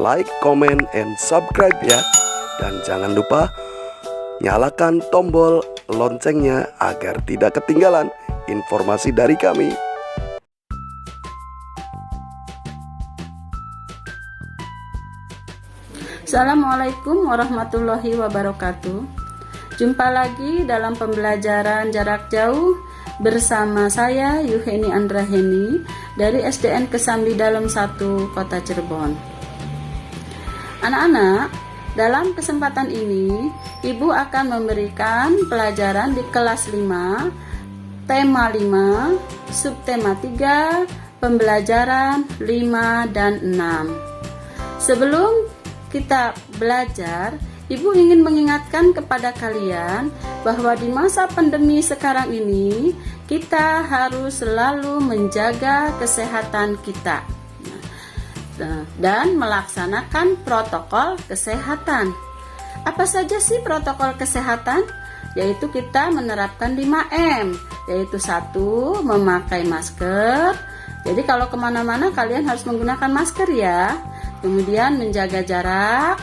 like, comment, and subscribe ya. Dan jangan lupa nyalakan tombol loncengnya agar tidak ketinggalan informasi dari kami. Assalamualaikum warahmatullahi wabarakatuh. Jumpa lagi dalam pembelajaran jarak jauh bersama saya Yuheni Andraheni dari SDN Kesambi Dalem 1 Kota Cirebon. Anak-anak, dalam kesempatan ini Ibu akan memberikan pelajaran di kelas 5, tema 5, subtema 3, pembelajaran 5 dan 6. Sebelum kita belajar, Ibu ingin mengingatkan kepada kalian bahwa di masa pandemi sekarang ini kita harus selalu menjaga kesehatan kita dan melaksanakan protokol kesehatan. Apa saja sih protokol kesehatan? Yaitu kita menerapkan 5M, yaitu 1. Memakai masker. Jadi kalau kemana-mana kalian harus menggunakan masker ya. Kemudian menjaga jarak,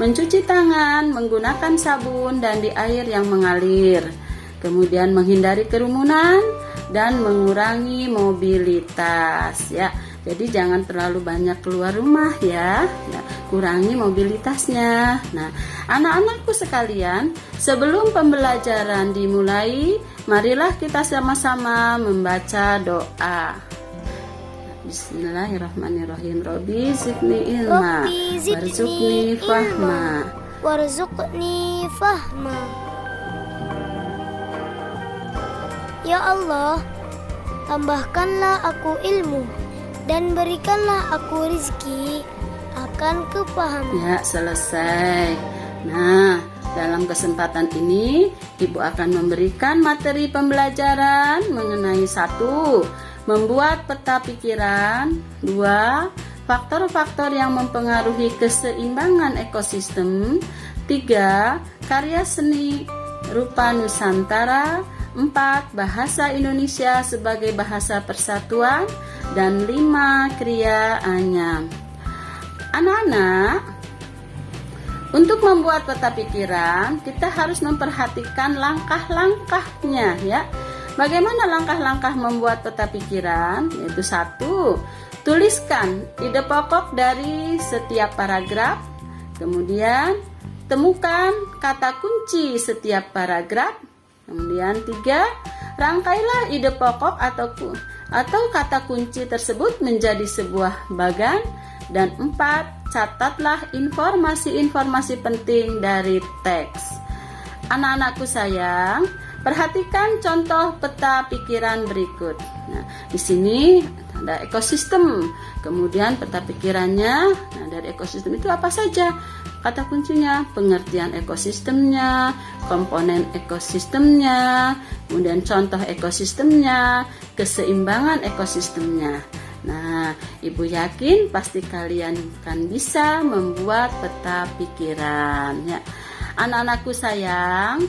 mencuci tangan menggunakan sabun dan di air yang mengalir. Kemudian menghindari kerumunan dan mengurangi mobilitas ya. Jadi jangan terlalu banyak keluar rumah ya. Kurangi mobilitasnya. Nah, anak-anakku sekalian, sebelum pembelajaran dimulai, marilah kita sama-sama membaca doa. Bismillahirrahmanirrahim. Robbi zidni ilma warzuqni fahma. Ya Allah, tambahkanlah aku ilmu dan berikanlah aku rezeki akan kepahaman. Ya, selesai. Nah, dalam kesempatan ini Ibu akan memberikan materi pembelajaran mengenai 1. Membuat peta pikiran. 2. Faktor-faktor yang mempengaruhi keseimbangan ekosistem. 3. Karya seni rupa Nusantara. 4. Bahasa Indonesia sebagai bahasa persatuan. Dan 5. Kriya anyam. Anak-anak, untuk membuat peta pikiran, kita harus memperhatikan langkah-langkahnya ya. Bagaimana langkah-langkah membuat peta pikiran? Yaitu 1. Tuliskan ide pokok dari setiap paragraf. Kemudian temukan kata kunci setiap paragraf. Kemudian 3. Rangkailah ide pokok atau kata kunci tersebut menjadi sebuah bagan. Dan 4. Catatlah informasi-informasi penting dari teks. Anak-anakku sayang, perhatikan contoh peta pikiran berikut. Nah, di sini ada ekosistem. Kemudian peta pikirannya, nah dari ekosistem itu apa saja? Kata kuncinya, pengertian ekosistemnya, komponen ekosistemnya, kemudian contoh ekosistemnya, keseimbangan ekosistemnya. Nah, Ibu yakin pasti kalian akan bisa membuat peta pikiran ya. Anak-anakku sayang,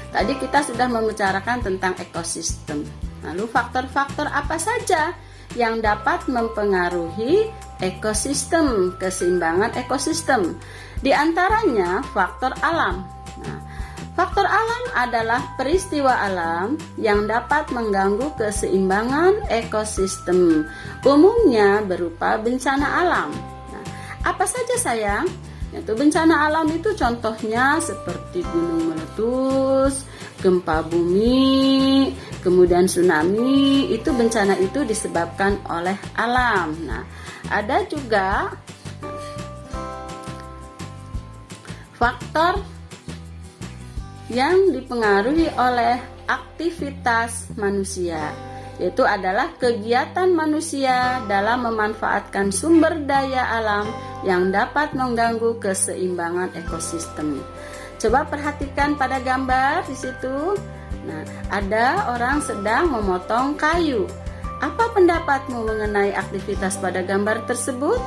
tadi kita sudah membicarakan tentang ekosistem. Lalu faktor-faktor apa saja yang dapat mempengaruhi ekosistem, keseimbangan ekosistem? Di antaranya faktor alam. Nah, faktor alam adalah peristiwa alam yang dapat mengganggu keseimbangan ekosistem. Umumnya berupa bencana alam. Nah, apa saja sayang? Yaitu bencana alam itu contohnya seperti gunung meletus, gempa bumi, kemudian tsunami. Itu bencana itu disebabkan oleh alam. Nah, ada juga faktor yang dipengaruhi oleh aktivitas manusia, yaitu adalah kegiatan manusia dalam memanfaatkan sumber daya alam yang dapat mengganggu keseimbangan ekosistem. Coba perhatikan pada gambar di situ. Nah, ada orang sedang memotong kayu. Apa pendapatmu mengenai aktivitas pada gambar tersebut?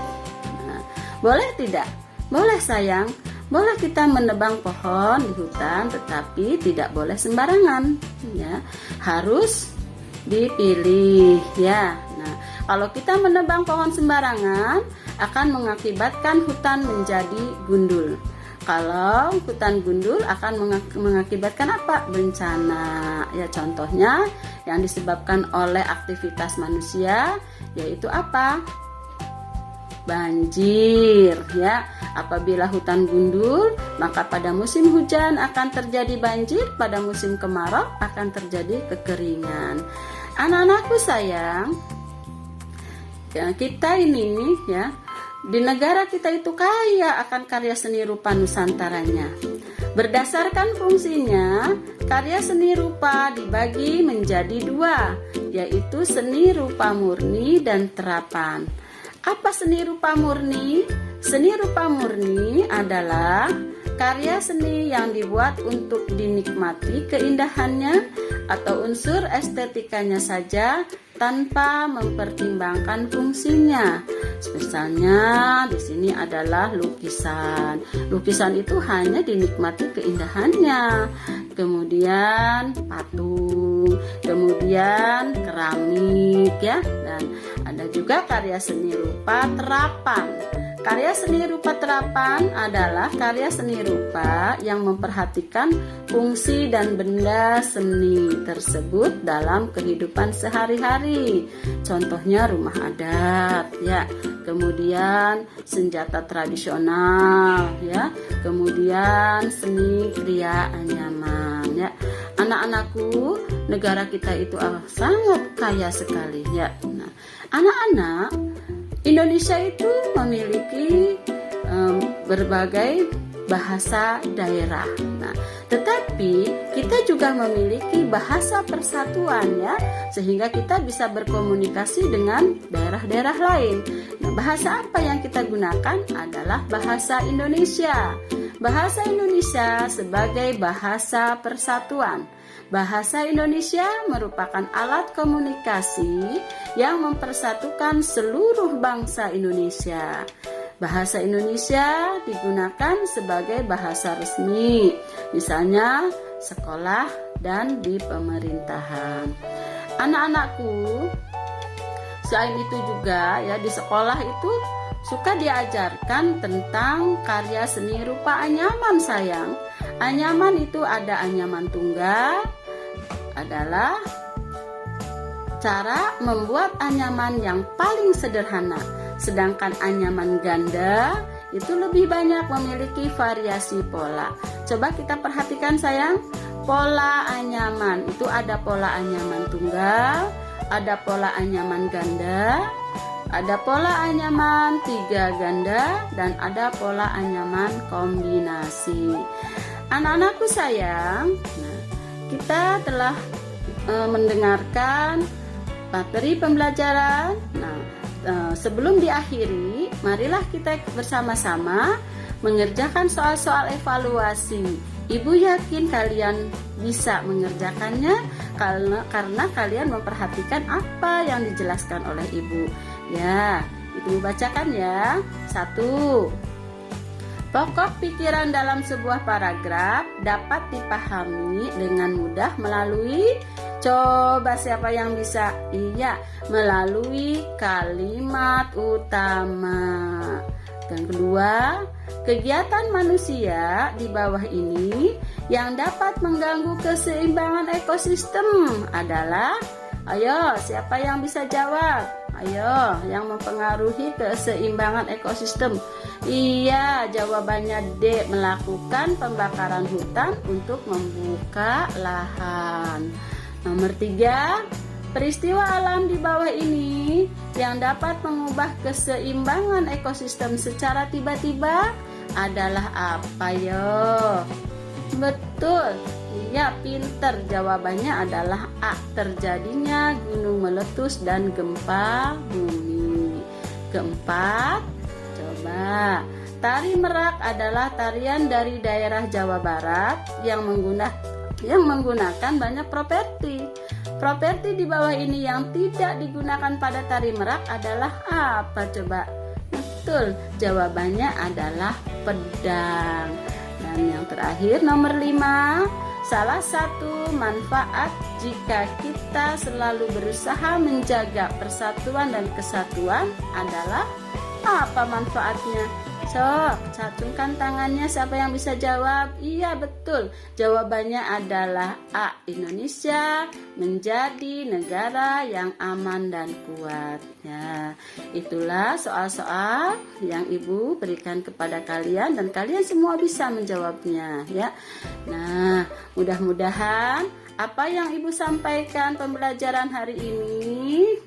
Nah, boleh tidak? Boleh sayang. Boleh kita menebang pohon di hutan, tetapi tidak boleh sembarangan, ya. Harus dipilih, ya. Nah, kalau kita menebang pohon sembarangan, akan mengakibatkan hutan menjadi gundul. Kalau hutan gundul akan mengakibatkan apa? Bencana. Ya, contohnya yang disebabkan oleh aktivitas manusia yaitu apa? Banjir, ya. Apabila hutan gundul, maka pada musim hujan akan terjadi banjir, pada musim kemarau akan terjadi kekeringan. Anak-anakku sayang, ya, kita ini ya, di negara kita itu kaya akan karya seni rupa Nusantaranya. Berdasarkan fungsinya, karya seni rupa dibagi menjadi dua, yaitu seni rupa murni dan terapan. Apa seni rupa murni? Seni rupa murni adalah karya seni yang dibuat untuk dinikmati keindahannya atau unsur estetikanya saja tanpa mempertimbangkan fungsinya. Misalnya di sini adalah lukisan. Lukisan itu hanya dinikmati keindahannya. Kemudian patung, kemudian keramik ya, dan ada juga karya seni rupa terapan. Karya seni rupa terapan adalah karya seni rupa yang memperhatikan fungsi dan benda seni tersebut dalam kehidupan sehari-hari. Contohnya rumah adat, ya. Kemudian senjata tradisional, ya. Kemudian seni kriya anyaman, ya. Anak-anakku, negara kita itu sangat kaya sekali, ya. Nah, anak-anak, Indonesia itu memiliki berbagai bahasa daerah. Nah, tetapi kita juga memiliki bahasa persatuan ya, sehingga kita bisa berkomunikasi dengan daerah-daerah lain. Nah, bahasa apa yang kita gunakan adalah bahasa Indonesia. Bahasa Indonesia sebagai bahasa persatuan. Bahasa Indonesia merupakan alat komunikasi yang mempersatukan seluruh bangsa Indonesia. Bahasa Indonesia digunakan sebagai bahasa resmi, misalnya sekolah dan di pemerintahan. Anak-anakku, selain itu juga ya, di sekolah itu suka diajarkan tentang karya seni rupa anyaman sayang. Anyaman itu ada anyaman tunggal, adalah cara membuat anyaman yang paling sederhana. Sedangkan anyaman ganda itu lebih banyak memiliki variasi pola. Coba kita perhatikan sayang, pola anyaman itu ada pola anyaman tunggal, ada pola anyaman ganda, ada pola anyaman 3 ganda, dan ada pola anyaman kombinasi. Anak-anakku sayang, nah, kita telah mendengarkan materi pembelajaran. Nah, sebelum diakhiri, marilah kita bersama-sama mengerjakan soal-soal evaluasi. Ibu yakin kalian bisa mengerjakannya karena kalian memperhatikan apa yang dijelaskan oleh ibu. Ya, ibu bacakan ya. 1. Pokok pikiran dalam sebuah paragraf dapat dipahami dengan mudah melalui, coba siapa yang bisa? Iya, melalui kalimat utama. Dan kedua, kegiatan manusia di bawah ini yang dapat mengganggu keseimbangan ekosistem adalah, ayo siapa yang bisa jawab? Ayo, yang mempengaruhi keseimbangan ekosistem. Iya, jawabannya D, melakukan pembakaran hutan untuk membuka lahan. Nomor 3, peristiwa alam di bawah ini yang dapat mengubah keseimbangan ekosistem secara tiba-tiba adalah apa yo? Betul. Ya, pinter, jawabannya adalah A, terjadinya gunung meletus dan gempa bumi. Keempat, coba, tari merak adalah tarian dari daerah Jawa Barat yang menggunakan banyak properti. Properti di bawah ini yang tidak digunakan pada tari merak adalah apa coba? Betul, jawabannya adalah pedang. Dan yang terakhir nomor 5, salah satu manfaat jika kita selalu berusaha menjaga persatuan dan kesatuan adalah Apa manfaatnya? Sok, satukan tangannya, siapa yang bisa jawab? Iya, betul. Jawabannya adalah A. Indonesia menjadi negara yang aman dan kuat. Ya, itulah soal-soal yang Ibu berikan kepada kalian dan kalian semua bisa menjawabnya, ya. Nah, mudah-mudahan apa yang Ibu sampaikan pembelajaran hari ini,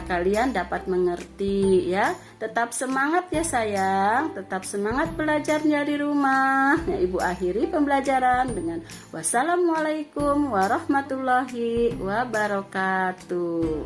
kalian dapat mengerti, ya. Tetap semangat ya sayang, tetap semangat belajarnya di rumah. Nah, Ibu akhiri pembelajaran dengan wassalamualaikum warahmatullahi wabarakatuh.